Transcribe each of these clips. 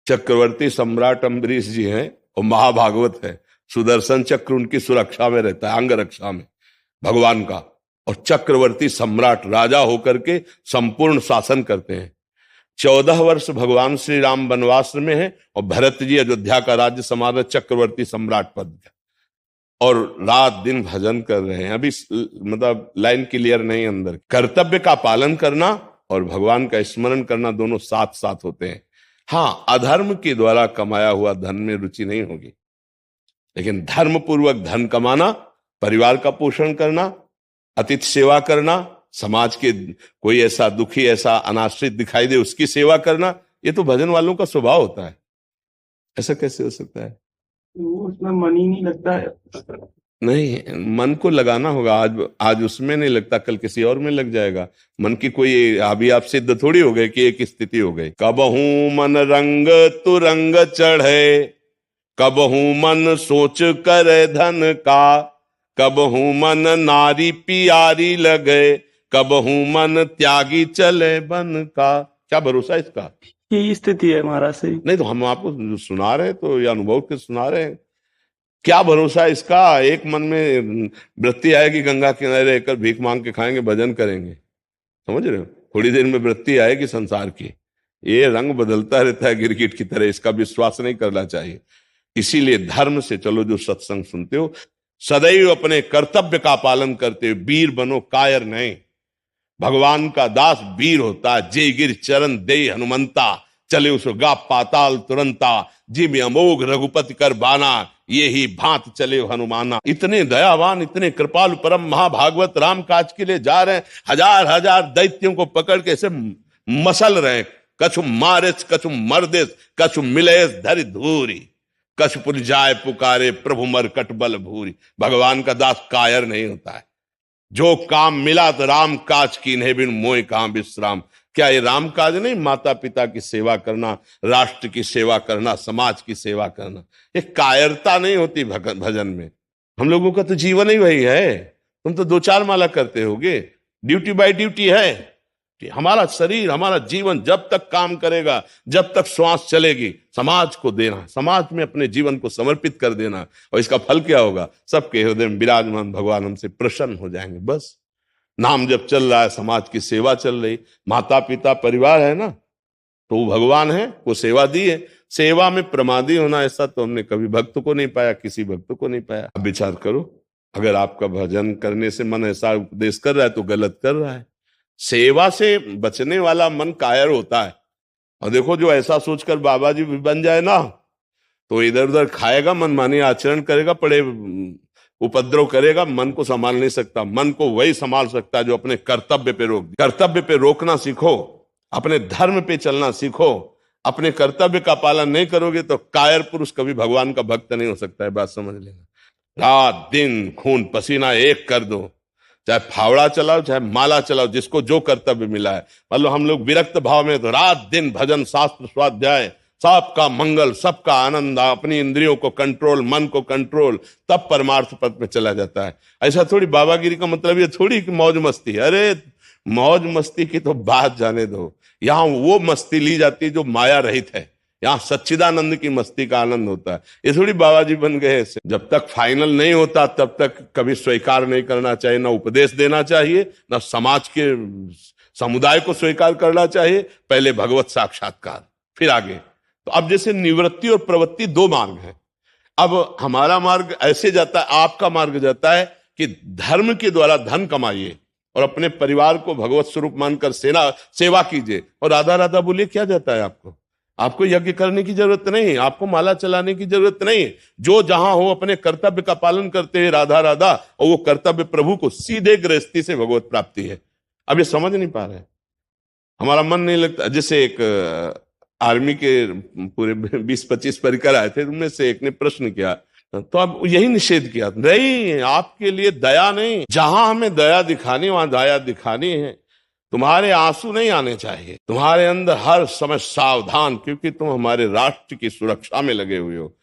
चक्रवर्ती सम्राट अम्बरीश जी हैं और महाभागवत है। सुदर्शन चक्र उनकी सुरक्षा में रहता है, अंग रक्षा में भगवान का। और चक्रवर्ती सम्राट राजा होकर के संपूर्ण शासन करते हैं। 14 वर्ष भगवान श्री राम वनवास में है और भरत जी अयोध्या का राज्य संभाल रहे, चक्रवर्ती सम्राट पद का, और रात दिन भजन कर रहे हैं। अभी मतलब लाइन क्लियर नहीं अंदर। कर्तव्य का पालन करना और भगवान का स्मरण करना दोनों साथ साथ होते हैं। हाँ, अधर्म के द्वारा कमाया हुआ धन में रुचि नहीं होगी, लेकिन धर्म पूर्वक धन कमाना, परिवार का पोषण करना, अतिथि सेवा करना, समाज के कोई ऐसा दुखी, ऐसा अनाश्रित दिखाई दे उसकी सेवा करना, ये तो भजन वालों का स्वभाव होता है। ऐसा कैसे हो सकता है? उसमें मन ही नहीं लगता है। नहीं, मन को लगाना होगा। आज उसमें नहीं लगता, कल किसी और में लग जाएगा। मन की कोई अभी आप सिद्ध थोड़ी हो गए कि एक स्थिति हो गई। कबहू मन रंग तु रंग चढ़े, कबहू मन सोच करे धन का, कबहू मन नारी पियारी लगे, कबहू मन त्यागी चले बन का। क्या भरोसा इसका? यही स्थिति है महाराज से। नहीं तो हम आपको सुना रहे तो ये अनुभव के सुना रहे हैं। क्या भरोसा इसका? एक मन में वृत्ति आएगी, गंगा किनारे रहकर भीख मांग के खाएंगे, भजन करेंगे, समझ रहे हो? थोड़ी देर में वृत्ति आएगी संसार की। ये रंग बदलता रहता है गिरगिट की तरह, इसका विश्वास नहीं करना चाहिए। इसीलिए धर्म से चलो। जो सत्संग सुनते हो सदैव अपने कर्तव्य का पालन करते हो, वीर बनो, कायर नहीं। भगवान का दास वीर होता है। जय गिर चरण दे हनुमंता, चले उस गा पाताल तुरंता, जिम अमोघ रघुपति कर बाना, ये ही भांत चले हनुमाना। इतने दयावान, इतने कृपालु परम महाभागवत राम काज के लिए जा रहे हैं। हजार हजार दैत्यों को पकड़ के ऐसे मसल रहे हैं। कछु मारेच कछु मर्देश, कछु मिलेश धरि धूरी, कछु पुर जाय पुकारे प्रभु मरकट बल भूरी। भगवान का दास कायर नहीं होता है। जो काम मिला तो राम काज कीन्हे बिन मोय कहां विश्राम। क्या ये राम काज नहीं? माता पिता की सेवा करना, राष्ट्र की सेवा करना, समाज की सेवा करना, ये कायरता नहीं होती भजन में। हम लोगों का तो जीवन ही वही है। तुम तो 2-4 माला करते होगे, ड्यूटी बाय ड्यूटी है कि हमारा शरीर, हमारा जीवन जब तक काम करेगा, जब तक श्वास चलेगी, समाज को देना, समाज में अपने जीवन को समर्पित कर देना। और इसका फल क्या होगा? सबके हृदय में विराजमान भगवान हमसे प्रसन्न हो जाएंगे। बस नाम जब चल रहा है, समाज की सेवा चल रही, माता पिता परिवार है ना, तो वो भगवान है, वो सेवा दी है। सेवा में प्रमादी होना, ऐसा तो हमने कभी भक्त को नहीं पाया, किसी भक्त को नहीं पाया। अब विचार करो, अगर आपका भजन करने से मन ऐसा उपदेश कर रहा है तो गलत कर रहा है। सेवा से बचने वाला मन कायर होता है। और देखो, जो ऐसा सोचकर बाबा जी भी बन जाए ना, तो इधर उधर खाएगा, मनमानी आचरण करेगा, बड़े उपद्रव करेगा, मन को संभाल नहीं सकता। मन को वही संभाल सकता है जो अपने कर्तव्य पे रोक। कर्तव्य पे रोकना सीखो, अपने धर्म पे चलना सीखो। अपने कर्तव्य का पालन नहीं करोगे तो कायर पुरुष कभी भगवान का भक्त नहीं हो सकता है। बात समझ लेना। रात दिन खून पसीना एक कर दो, चाहे फावड़ा चलाओ, चाहे माला चलाओ, जिसको जो कर्तव्य मिला है। मतलब हम लोग विरक्त भाव में तो रात दिन भजन, शास्त्र, स्वाध्याय, सबका मंगल, सबका आनंद, अपनी इंद्रियों को कंट्रोल, मन को कंट्रोल, तब परमार्थ पद में चला जाता है। ऐसा थोड़ी बाबागिरी का मतलब ये थोड़ी कि मौज मस्ती। अरे मौज मस्ती की तो बात जाने दो। यहाँ वो मस्ती ली जाती है जो माया रहित है। यहाँ सच्चिदानंद की मस्ती का आनंद होता है। ये थोड़ी बाबा जी बन गए ऐसे। जब तक फाइनल नहीं होता तब तक कभी स्वीकार नहीं करना चाहिए, ना उपदेश देना चाहिए, ना समाज के समुदाय को स्वीकार करना चाहिए। पहले भगवत साक्षात्कार, फिर आगे। तो अब जैसे निवृत्ति और प्रवृत्ति 2 मार्ग हैं। अब हमारा मार्ग ऐसे जाता है, आपका मार्ग जाता है कि धर्म के द्वारा धन कमाइए और अपने परिवार को भगवत स्वरूप मानकर सेवा कीजिए। और राधा राधा बोलिए, क्या जाता है आपको? आपको यज्ञ करने की जरूरत नहीं, आपको माला चलाने की जरूरत नहीं। जो जहां हो अपने कर्तव्य का पालन करते हैं, राधा राधा, और वो कर्तव्य प्रभु को सीधे गृहस्थी से भगवत प्राप्ति है। अब ये समझ नहीं पा रहे, हमारा मन नहीं लगता। जैसे एक आर्मी के पूरे 20-25 परिकर आए थे, उनमें से एक ने प्रश्न किया, तो अब यही निषेध किया, नहीं आपके लिए दया नहीं, जहां हमें दया दिखानी वहां दया दिखानी है। तुम्हारे आंसू नहीं आने चाहिए, तुम्हारे अंदर हर समय सावधान, क्योंकि तुम हमारे राष्ट्र की सुरक्षा में लगे हुए हो।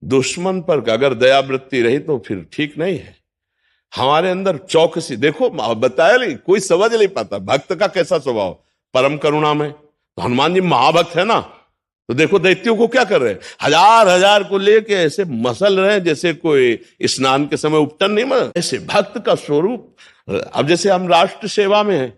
दुश्मन पर अगर दया वृत्ति रही तो फिर ठीक नहीं है। हमारे अंदर चौकसी, देखो बताया नहीं, कोई समझ नहीं पाता भक्त का कैसा स्वभाव, परम करुणा में। तो हनुमान जी महाभक्त है ना, तो देखो दैत्यों को क्या कर रहे हैं, हजार हजार को लेके ऐसे मसल रहे हैं जैसे कोई स्नान के समय उपटन नहीं मर, ऐसे भक्त का स्वरूप। अब जैसे हम राष्ट्र सेवा में हैं,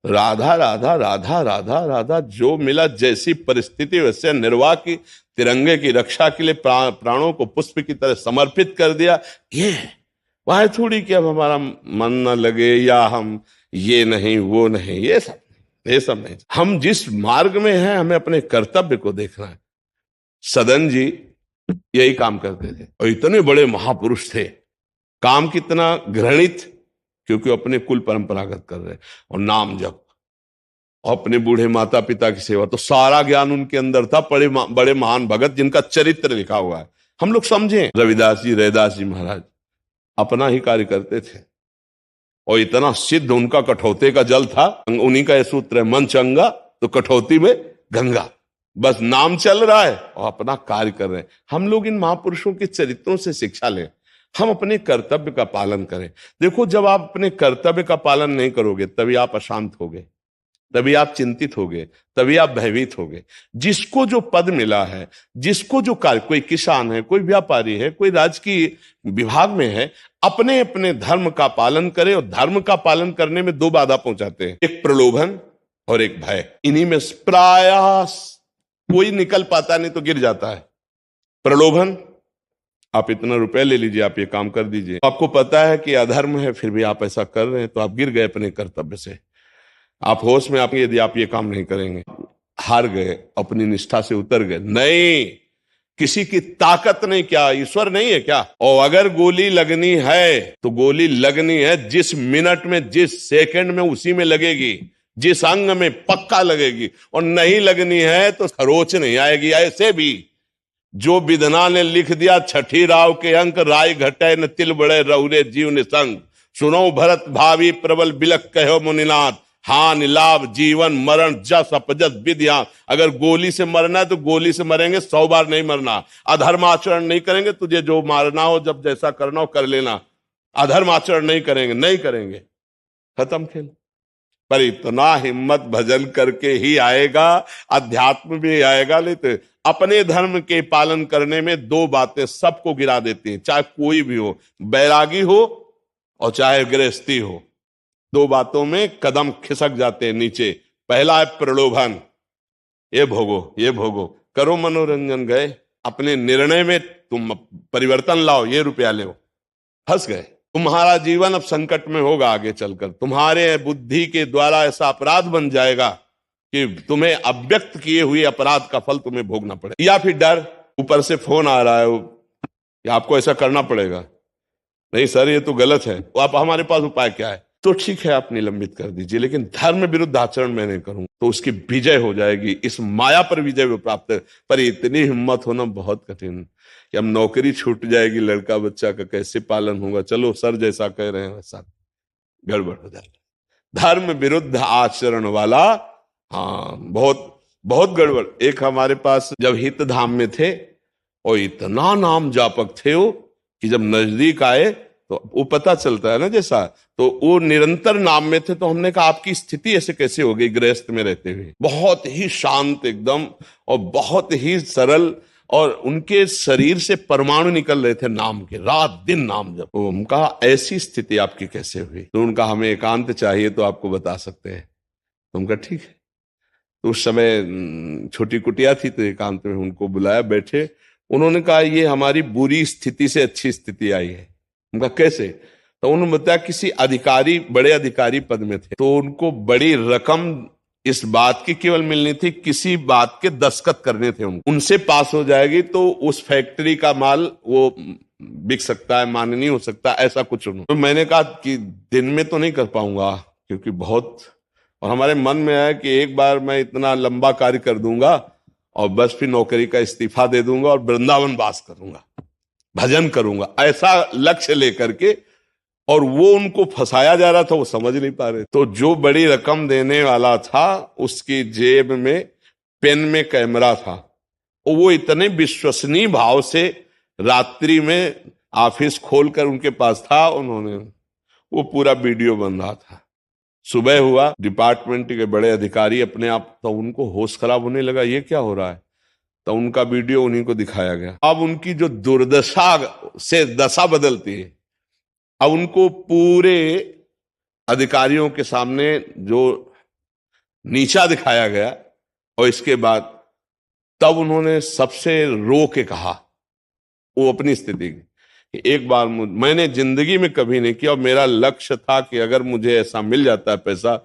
राधा राधा राधा राधा राधा, जो मिला जैसी परिस्थिति वैसे निर्वाह की, तिरंगे की रक्षा के लिए प्राणों को पुष्प की तरह समर्पित कर दिया। ये वह थोड़ी कि अब हमारा मन न लगे या हम ये नहीं वो नहीं, ये सब नहीं। हम जिस मार्ग में हैं हमें अपने कर्तव्य को देखना है। सदन जी यही काम करते थे और इतने बड़े महापुरुष थे। काम कितना घृणित, क्योंकि अपने कुल परंपरागत कर रहे और नाम जप, अपने बूढ़े माता पिता की सेवा, तो सारा ज्ञान उनके अंदर था। बड़े महान भगत जिनका चरित्र लिखा हुआ है। हम लोग समझें, रविदास जी, रैदास जी महाराज अपना ही कार्य करते थे और इतना सिद्ध उनका कठौते का जल था। उन्हीं का यह सूत्र है, मन चंगा तो कठौती में गंगा। बस नाम चल रहा है और अपना कार्य कर रहे हैं। हम लोग इन महापुरुषों के चरित्रों से शिक्षा लें, हम अपने कर्तव्य का पालन करें। देखो, जब आप अपने कर्तव्य का पालन नहीं करोगे तभी आप अशांत होगे, तभी आप चिंतित होगे, तभी आप भयभीत होगे। जिसको जो पद मिला है, जिसको जो कार्य, कोई किसान है, कोई व्यापारी है, कोई राजकीय विभाग में है, अपने अपने धर्म का पालन करे। और धर्म का पालन करने में दो बाधा पहुंचाते हैं, एक प्रलोभन और एक भय। इन्हीं में प्रयास कोई निकल पाता नहीं तो गिर जाता है। प्रलोभन, आप इतना रुपए ले लीजिए, आप ये काम कर दीजिए, आपको पता है कि अधर्म है फिर भी आप ऐसा कर रहे हैं, तो आप गिर गए अपने कर्तव्य से। आप होश में आपके, यदि आप ये काम नहीं करेंगे, हार गए, अपनी निष्ठा से उतर गए। नहीं, किसी की ताकत नहीं, क्या ईश्वर नहीं है क्या? और अगर गोली लगनी है तो गोली लगनी है जिस मिनट में, जिस सेकंड में, उसी में लगेगी, जिस अंग में पक्का लगेगी। और नहीं लगनी है तो खरोच नहीं आएगी। ऐसे भी जो विधना ने लिख दिया, छठी राव के अंक, राय घटे न तिल बड़े रहुरे जीव ने संग, सुनो भरत भावी प्रबल बिलक कहो मुनिनाथ, हान लाभ जीवन मरण जस अपजस विद्या। अगर गोली से मरना है तो गोली से मरेंगे, 100 बार नहीं मरना। अधर्म आचरण नहीं करेंगे, तुझे जो मारना हो, जब जैसा करना हो कर लेना। अधर्म आचरण नहीं करेंगे, नहीं करेंगे, खत्म खेल। पर इतना हिम्मत भजन करके ही आएगा, अध्यात्म भी आएगा। लेते अपने धर्म के पालन करने में दो बातें सबको गिरा देती हैं, चाहे कोई भी हो, बैरागी हो और चाहे गृहस्थी हो। दो बातों में कदम खिसक जाते हैं नीचे। पहला है प्रलोभन, ये भोगो, ये भोगो, करो मनोरंजन। गए अपने निर्णय में तुम परिवर्तन लाओ, ये रुपया ले, फंस गए। तुम्हारा जीवन अब संकट में होगा आगे चलकर। तुम्हारे बुद्धि के द्वारा ऐसा अपराध बन जाएगा कि तुम्हें अव्यक्त किए हुए अपराध का फल तुम्हें भोगना पड़ेगा। या फिर डर, ऊपर से फोन आ रहा है कि आपको ऐसा करना पड़ेगा। नहीं सर, ये तो गलत है। तो आप, हमारे पास उपाय क्या है? तो ठीक है, आप निलंबित कर दीजिए, लेकिन धर्म विरुद्ध आचरण मैं नहीं करूं, तो उसकी विजय हो जाएगी। इस माया पर विजय भी प्राप्त है। पर इतनी हिम्मत होना बहुत कठिन कि अब नौकरी छूट जाएगी, लड़का बच्चा का कैसे पालन होगा? चलो सर जैसा कह रहे हैं वैसा, गड़बड़ हो जाएगा। धर्म विरुद्ध आचरण वाला, हाँ, बहुत बहुत गड़बड़। एक हमारे पास जब हित धाम में थे और इतना नाम जापक थे वो, कि जब नजदीक आए तो वो पता चलता है ना जैसा, तो वो निरंतर नाम में थे। तो हमने कहा आपकी स्थिति ऐसे कैसे हो गई गृहस्थ में रहते हुए? बहुत ही शांत एकदम और बहुत ही सरल, और उनके शरीर से परमाणु निकल रहे थे नाम के, रात दिन नाम जब। तो उनका ऐसी स्थिति आपकी कैसे हुई? तो उनका हमें एकांत चाहिए तो आपको बता सकते हैं। तो उनका ठीक है। तो उस समय छोटी कुटिया थी, तो एकांत में उनको बुलाया, बैठे। उन्होंने कहा ये हमारी बुरी स्थिति से अच्छी स्थिति आई है। उनका कैसे? तो उन्होंने बताया किसी अधिकारी, बड़े अधिकारी पद में थे, तो उनको बड़ी रकम इस बात की केवल मिलनी थी, किसी बात के दस्तखत करने थे उनसे पास हो जाएगी तो उस फैक्ट्री का माल वो बिक सकता है, माननीय हो सकता है, ऐसा कुछ। तो मैंने कहा कि दिन में तो नहीं कर पाऊंगा क्योंकि बहुत, और हमारे मन में आया कि एक बार मैं इतना लंबा कार्य कर दूंगा और बस फिर नौकरी का इस्तीफा दे दूंगा और वृंदावन वास करूंगा, भजन करूंगा, ऐसा लक्ष्य लेकर के। और वो उनको फंसाया जा रहा था, वो समझ नहीं पा रहे। तो जो बड़ी रकम देने वाला था उसकी जेब में पेन में कैमरा था, और वो इतने विश्वसनीय भाव से रात्रि में ऑफिस खोलकर उनके पास था, उन्होंने वो पूरा वीडियो बन रहा था। सुबह हुआ, डिपार्टमेंट के बड़े अधिकारी अपने आप, तो उनको होश खराब होने लगा, ये क्या हो रहा है? तो उनका वीडियो उन्हीं को दिखाया गया। अब उनकी जो दुर्दशा से दशा बदलती है, अब उनको पूरे अधिकारियों के सामने जो नीचा दिखाया गया, और इसके बाद तब उन्होंने सबसे रो के कहा वो अपनी स्थिति की, एक बार मैंने जिंदगी में कभी नहीं किया और मेरा लक्ष्य था कि अगर मुझे ऐसा मिल जाता है पैसा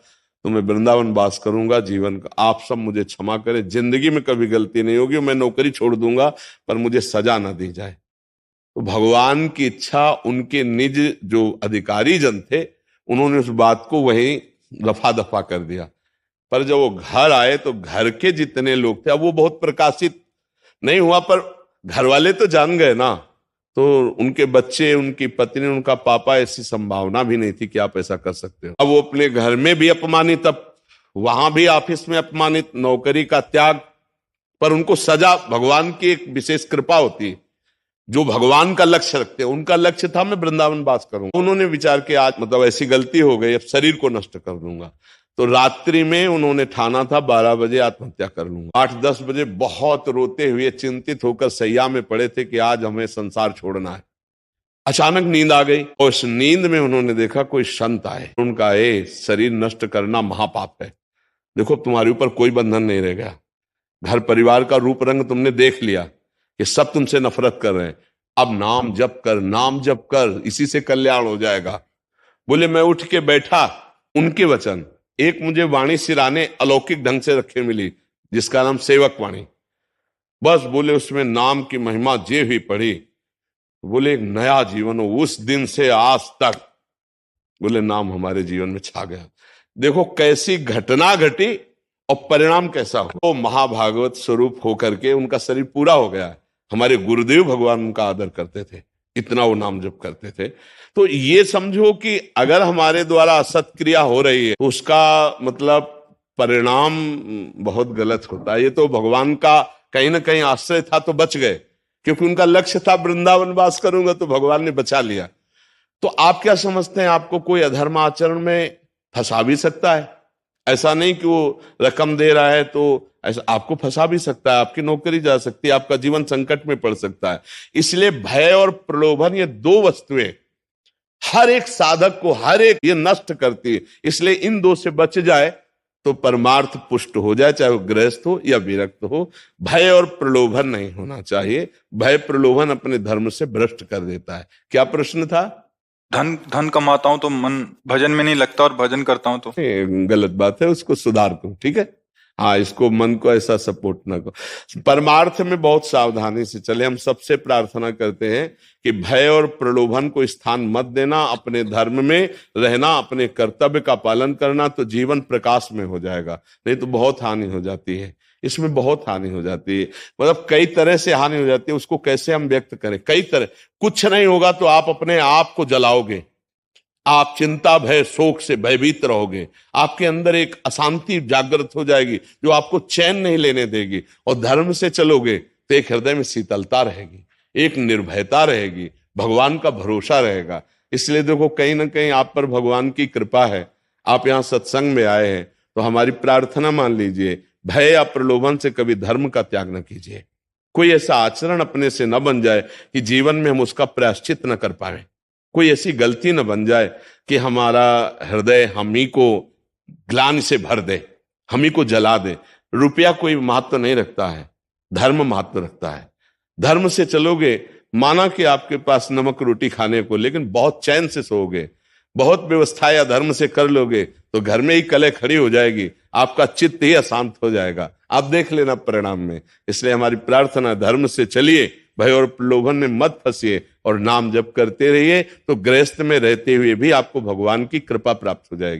तो मैं वृंदावन वास करूंगा जीवन का, आप सब मुझे क्षमा करें, जिंदगी में कभी गलती नहीं होगी, मैं नौकरी छोड़ दूंगा पर मुझे सजा ना दी जाए। तो भगवान की इच्छा, उनके निज जो अधिकारी जन थे उन्होंने उस बात को वहीं रफा दफा कर दिया। पर जब वो घर आए तो घर के जितने लोग थे, अब वो बहुत प्रकाशित नहीं हुआ पर घर वाले तो जान गए ना, तो उनके बच्चे, उनकी पत्नी, उनका पापा, ऐसी संभावना भी नहीं थी कि आप ऐसा कर सकते हो। अब वो अपने घर में भी अपमानित, अब वहां भी ऑफिस में अपमानित, नौकरी का त्याग, पर उनको सजा, भगवान की एक विशेष कृपा होती है। जो भगवान का लक्ष्य रखते हैं, उनका लक्ष्य था मैं वृंदावन वास करूंगा। उन्होंने विचार किया आज मतलब ऐसी गलती हो गई, अब शरीर को नष्ट कर दूंगा। तो रात्रि में उन्होंने ठाना था 12 बजे आत्महत्या कर लूंगा। 8-10 बजे बहुत रोते हुए, चिंतित होकर सैया में पड़े थे कि आज हमें संसार छोड़ना है। अचानक नींद आ गई और इस नींद में उन्होंने देखा कोई संत आए। उनका शरीर नष्ट करना महापाप है, देखो तुम्हारे ऊपर कोई बंधन नहीं रह गया, घर परिवार का रूप रंग तुमने देख लिया कि सब तुमसे नफरत कर रहे हैं, अब नाम जप कर, नाम जप कर, इसी से कल्याण हो जाएगा। बोले मैं उठ के बैठा, उनके वचन, एक मुझे वाणी सिराने अलौकिक ढंग से रखे मिली जिसका नाम सेवक वाणी, बस बोले उसमें नाम की महिमा जे हुई पढ़ी, बोले एक नया जीवन हो। उस दिन से आज तक बोले नाम हमारे जीवन में छा गया। देखो कैसी घटना घटी और परिणाम कैसा हो। तो महाभागवत स्वरूप होकर के उनका शरीर पूरा हो गया है। हमारे गुरुदेव भगवान उनका आदर करते थे, इतना वो नाम जप करते थे। तो ये समझो कि अगर हमारे द्वारा असत क्रिया हो रही है तो उसका मतलब परिणाम बहुत गलत होता है। ये तो भगवान का कहीं ना कहीं आश्रय था तो बच गए, क्योंकि उनका लक्ष्य था वृंदावन वास करूंगा, तो भगवान ने बचा लिया। तो आप क्या समझते हैं, आपको कोई अधर्म आचरण में फंसा भी सकता है? ऐसा नहीं कि वो रकम दे रहा है तो ऐसा आपको फंसा भी सकता है, आपकी नौकरी जा सकती है, आपका जीवन संकट में पड़ सकता है। इसलिए भय और प्रलोभन, ये दो वस्तुएं हर एक साधक को, हर एक ये नष्ट करती है। इसलिए इन दो से बच जाए तो परमार्थ पुष्ट हो जाए, चाहे वो गृहस्थ हो या विरक्त हो। भय और प्रलोभन नहीं होना चाहिए। भय प्रलोभन अपने धर्म से भ्रष्ट कर देता है। क्या प्रश्न था? धन कमाता हूं तो मन भजन में नहीं लगता और भजन करता हूं तो गलत बात है, उसको सुधार दो, ठीक है। हाँ, इसको मन को ऐसा सपोर्ट ना करो। परमार्थ में बहुत सावधानी से चले। हम सबसे प्रार्थना करते हैं कि भय और प्रलोभन को स्थान मत देना, अपने धर्म में रहना, अपने कर्तव्य का पालन करना, तो जीवन प्रकाश में हो जाएगा। नहीं तो बहुत हानि हो जाती है, इसमें बहुत हानि हो जाती है। मतलब कई तरह से हानि हो जाती है, उसको कैसे हम व्यक्त करें? कई तरह। कुछ नहीं होगा तो आप अपने आप को जलाओगे, आप चिंता भय शोक से भयभीत रहोगे, आपके अंदर एक अशांति जागृत हो जाएगी जो आपको चैन नहीं लेने देगी। और धर्म से चलोगे तो एक हृदय में शीतलता रहेगी, एक निर्भयता रहेगी, भगवान का भरोसा रहेगा। इसलिए देखो कहीं ना कहीं आप पर भगवान की कृपा है, आप यहाँ सत्संग में आए हैं, तो हमारी प्रार्थना मान लीजिए, भय या प्रलोभन से कभी धर्म का त्याग न कीजिए। कोई ऐसा आचरण अपने से न बन जाए कि जीवन में हम उसका प्रायश्चित न कर पाए। कोई ऐसी गलती न बन जाए कि हमारा हृदय हम ही को ग्लानि से भर दे, हम ही को जला दे। रुपया कोई महत्व नहीं रखता है, धर्म महत्व रखता है। धर्म से चलोगे, माना कि आपके पास नमक रोटी खाने को, लेकिन बहुत चैन से सोओगे, बहुत व्यवस्था या धर्म से कर लोगे तो घर में ही कलह खड़ी हो जाएगी, आपका चित्त ही अशांत हो जाएगा। आप देख लेना परिणाम में। इसलिए हमारी प्रार्थना, धर्म से चलिए, भय और प्रलोभन में मत फंसिए और नाम जप करते रहिए, तो गृहस्थ में रहते हुए भी आपको भगवान की कृपा प्राप्त हो जाएगी।